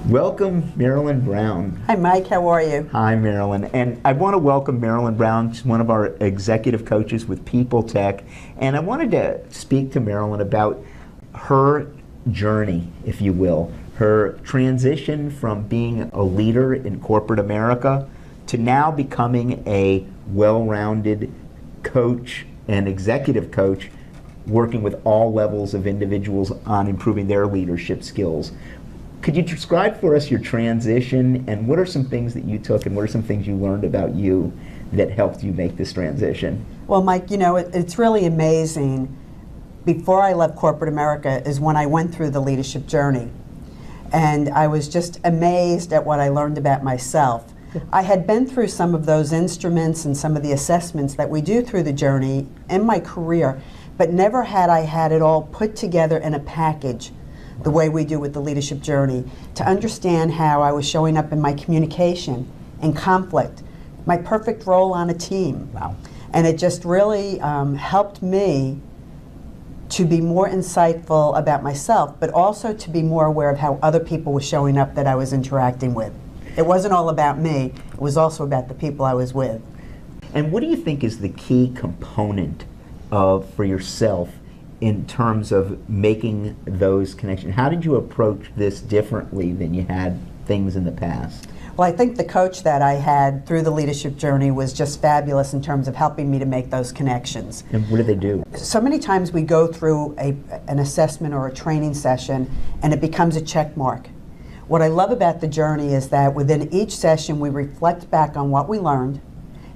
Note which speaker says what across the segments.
Speaker 1: Welcome, Marilyn Brown.
Speaker 2: Hi, Mike. How are you?
Speaker 1: Hi, Marilyn. And I want to welcome Marilyn Brown. She's one of our executive coaches with People Tech. And I wanted to speak to Marilyn about her journey, if you will, her transition from being a leader in corporate America to now becoming a well-rounded coach and executive coach, working with all levels of individuals on improving their leadership skills. Could you describe for us your transition, and what are some things that you took and what are some things you learned about you that helped you make this transition?
Speaker 2: Well, Mike, you know, it's really amazing. Before I left corporate America is when I went through the leadership journey. And I was just amazed at what I learned about myself. I had been through some of those instruments and some of the assessments that we do through the journey in my career, but never had I had it all put together in a package the way we do with the leadership journey, to understand how I was showing up in my communication, in conflict, my perfect role on a team.
Speaker 1: Wow.
Speaker 2: And it just really helped me to be more insightful about myself, but also to be more aware of how other people were showing up that I was interacting with. It wasn't all about me, it was also about the people I was with.
Speaker 1: And what do you think is the key component for yourself in terms of making those connections? How did you approach this differently than you had things in the past?
Speaker 2: Well, I think the coach that I had through the leadership journey was just fabulous in terms of helping me to make those connections.
Speaker 1: And what do they do?
Speaker 2: So many times we go through an assessment or a training session and it becomes a check mark. What I love about the journey is that within each session we reflect back on what we learned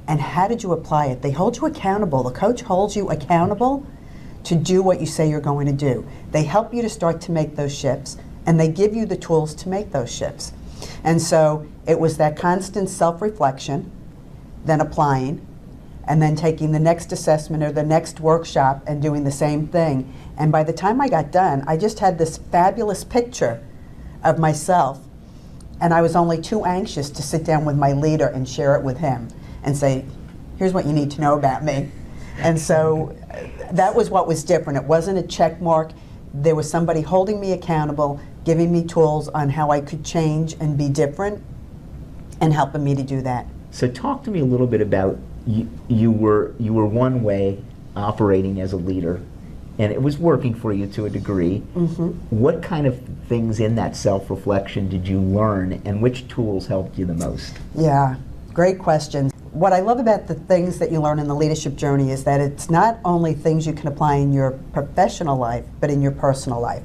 Speaker 2: and how did you apply it. They hold you accountable. The coach holds you accountable to do what you say you're going to do. They help you to start to make those shifts, and they give you the tools to make those shifts. And so it was that constant self-reflection, then applying, and then taking the next assessment or the next workshop and doing the same thing. And by the time I got done, I just had this fabulous picture of myself, and I was only too anxious to sit down with my leader and share it with him and say, here's what you need to know about me. And so that was what was different. It wasn't a check mark. There was somebody holding me accountable, giving me tools on how I could change and be different, and helping me to do that.
Speaker 1: So talk to me a little bit about you were one way operating as a leader, and it was working for you to a degree.
Speaker 2: Mm-hmm.
Speaker 1: What kind of things in that self-reflection did you learn, and which tools helped you the most?
Speaker 2: Yeah, great question. What I love about the things that you learn in the leadership journey is that it's not only things you can apply in your professional life, but in your personal life.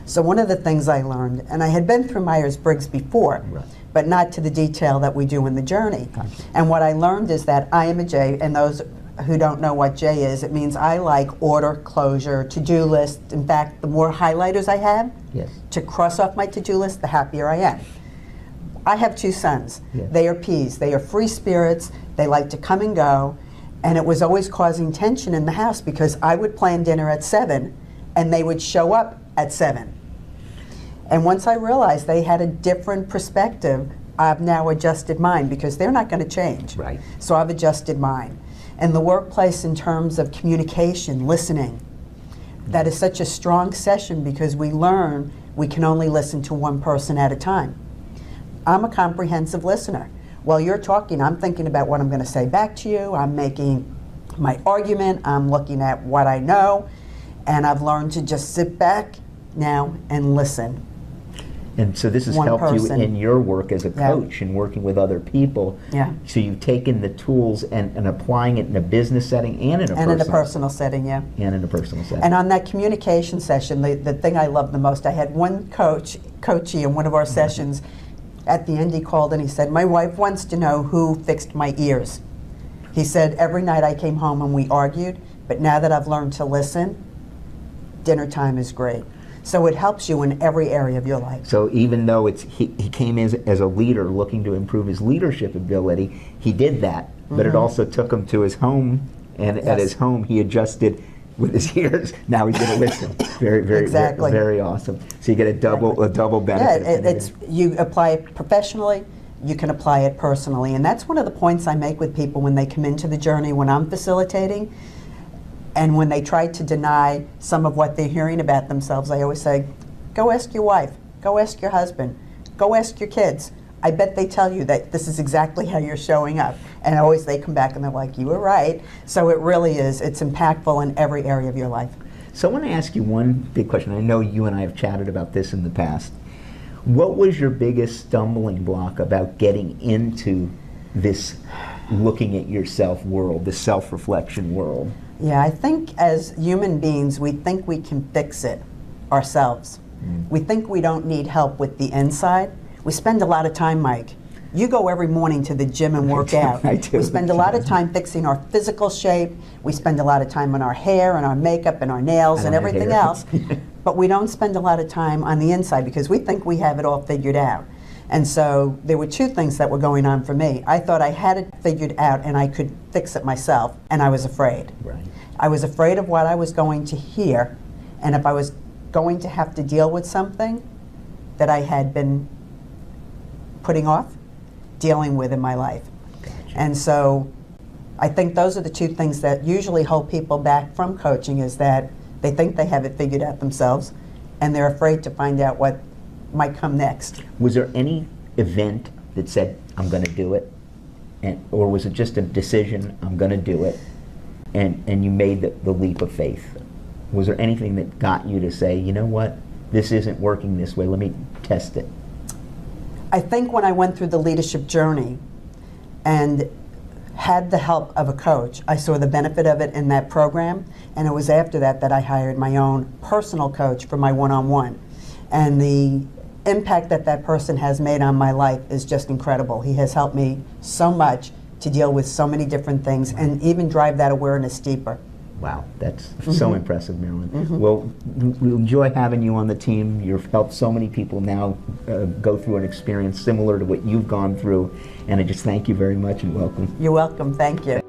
Speaker 2: So one of the things I learned, and I had been through Myers-Briggs before,
Speaker 1: Right.
Speaker 2: but not to the detail that we do in the journey.
Speaker 1: Gotcha.
Speaker 2: And what I learned is that I am a J, and those who don't know what J is, it means I like order, closure, to-do list. In fact, the more highlighters I have
Speaker 1: Yes.
Speaker 2: to cross off my to-do list, the happier I am. I have two sons.
Speaker 1: Yeah.
Speaker 2: They are P's. They are free spirits. They like to come and go. And it was always causing tension in the house because I would plan dinner at 7 and they would show up at 7. And once I realized they had a different perspective, I've now adjusted mine because they're not going to change.
Speaker 1: Right.
Speaker 2: So I've adjusted mine. And the workplace in terms of communication, listening, that is such a strong session because we learn we can only listen to one person at a time. I'm a comprehensive listener. While you're talking, I'm thinking about what I'm going to say back to you. I'm making my argument. I'm looking at what I know. And I've learned to just sit back now and listen.
Speaker 1: And so this has
Speaker 2: One
Speaker 1: helped
Speaker 2: person.
Speaker 1: you in your work as a
Speaker 2: Yeah.
Speaker 1: coach and working with other people.
Speaker 2: Yeah.
Speaker 1: So you've taken the tools and applying it in a business setting and in a
Speaker 2: And in a personal setting, yeah.
Speaker 1: and in a personal setting.
Speaker 2: And on that communication session, the thing I loved the most, I had one coachee in one of our sessions. At the end, he called and he said, my wife wants to know who fixed my ears. He said, every night I came home and we argued, but now that I've learned to listen, dinner time is great. So it helps you in every area of your life.
Speaker 1: So even though he came as a leader looking to improve his leadership ability, he did that. But it also took him to his home, and at his home he adjusted with his ears. Now he's going to listen. Very, very,
Speaker 2: Exactly.
Speaker 1: very awesome. So you get a double benefit.
Speaker 2: Yeah, it's you apply it professionally, you can apply it personally. And that's one of the points I make with people when they come into the journey when I'm facilitating. And when they try to deny some of what they're hearing about themselves, I always say, go ask your wife, go ask your husband, Go ask your kids. I bet they tell you that this is exactly how you're showing up. And always they come back and they're like, you were right. So it really is. It's impactful in every area of your life.
Speaker 1: So I want to ask you one big question. I know you and I have chatted about this in the past. What was your biggest stumbling block about getting into this looking at yourself world, this self-reflection world?
Speaker 2: Yeah, I think as human beings, we think we can fix it ourselves. We think we don't need help with the inside. We spend a lot of time, Mike. You go every morning to the gym and work out.
Speaker 1: I do.
Speaker 2: We spend a lot of time fixing our physical shape. We spend a lot of time on our hair and our makeup and our nails and everything else. But we don't spend a lot of time on the inside because we think we have it all figured out. And so there were two things that were going on for me. I thought I had it figured out and I could fix it myself, and I was afraid.
Speaker 1: Right.
Speaker 2: I was afraid of what I was going to hear, and if I was going to have to deal with something that I had been putting off dealing with in my life.
Speaker 1: Gotcha.
Speaker 2: And so I think those are the two things that usually hold people back from coaching, is that they think they have it figured out themselves and they're afraid to find out what might come next.
Speaker 1: Was there any event that said, I'm going to do it? Or was it just a decision, I'm going to do it, and you made the leap of faith? Was there anything that got you to say, you know what, this isn't working this way, let me test it?
Speaker 2: I think when I went through the leadership journey and had the help of a coach, I saw the benefit of it in that program, and it was after that that I hired my own personal coach for my one-on-one. And the impact that that person has made on my life is just incredible. He has helped me so much to deal with so many different things and even drive that awareness deeper.
Speaker 1: Wow, that's so impressive, Marilyn. Well, we enjoy having you on the team. You've helped so many people now go through an experience similar to what you've gone through, and I just thank you very much and welcome.
Speaker 2: You're welcome. Thank you.